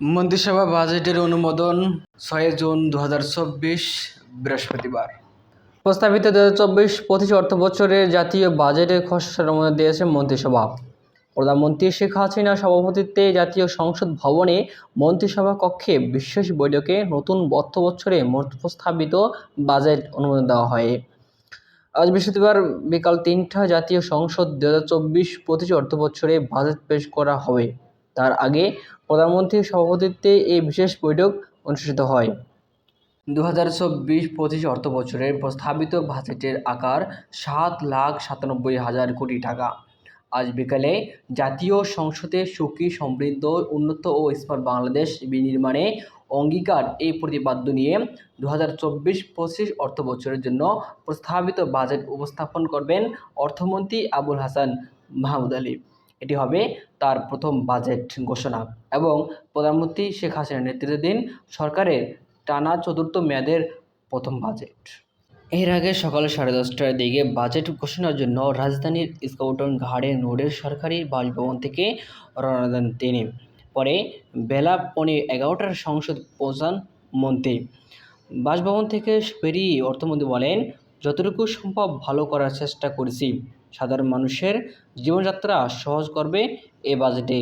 মন্ত্রিসভা বাজেটের অনুমোদন 6 জুন 2024 বৃহস্পতিবার। প্রস্তাবিত 2024-25 অর্থবছরের জাতীয় বাজেটের খসড়ার অনুমোদন দিয়েছে মন্ত্রিসভা। প্রধানমন্ত্রী শেখ হাসিনার সভাপতিত্বে জাতীয় সংসদ ভবনে মন্ত্রিসভা কক্ষে বিশেষ বৈঠকে নতুন অর্থবছরে প্রস্তাবিত বাজেট অনুমোদন দেওয়া হয়। আজ বৃহস্পতিবার বিকাল 3টায় জাতীয় সংসদ 2024-25 অর্থবছরে বাজেট পেশ করা হবে। তার আগে প্রধানমন্ত্রীর সভাপতিত্বে এই বিশেষ বৈঠক অনুষ্ঠিত হয়। 2024-25 অর্থবছরের প্রস্তাবিত বাজেটের আকার 7,97,000 কোটি টাকা। আজ বিকালে জাতীয় সংসদে সুখী, সমৃদ্ধ, উন্নত ও স্মার্ট বাংলাদেশ বিনির্মাণে অঙ্গীকার এই প্রতিপাদ্য নিয়ে 2024-25 অর্থবছরের জন্য প্রস্তাবিত বাজেট উপস্থাপন করবেন অর্থমন্ত্রী আবুল হাসান মাহমুদ আলী। এটি হবে তার প্রথম বাজেট ঘোষণা এবং প্রধানমন্ত্রী শেখ হাসিনার নেতৃত্বাধীন সরকারের টানা চতুর্থ মেয়াদের প্রথম বাজেট। এর আগে সকাল 10:30টার দিকে বাজেট ঘোষণার জন্য রাজধানীর স্কাউটন ঘাটে নূরের সরকারি বাসভবন থেকে রওনা দেন তিনি। পরে বেলা 11:15টার সংসদ পৌঁছান মন্ত্রী। বাসভবন থেকে বেরিয়ে অর্থমন্ত্রী বলেন, যতটুকু সম্ভব ভালো করার চেষ্টা করেছি। সাধারণ মানুষের জীবনযাত্রা সহজ করবে এ বাজেটে।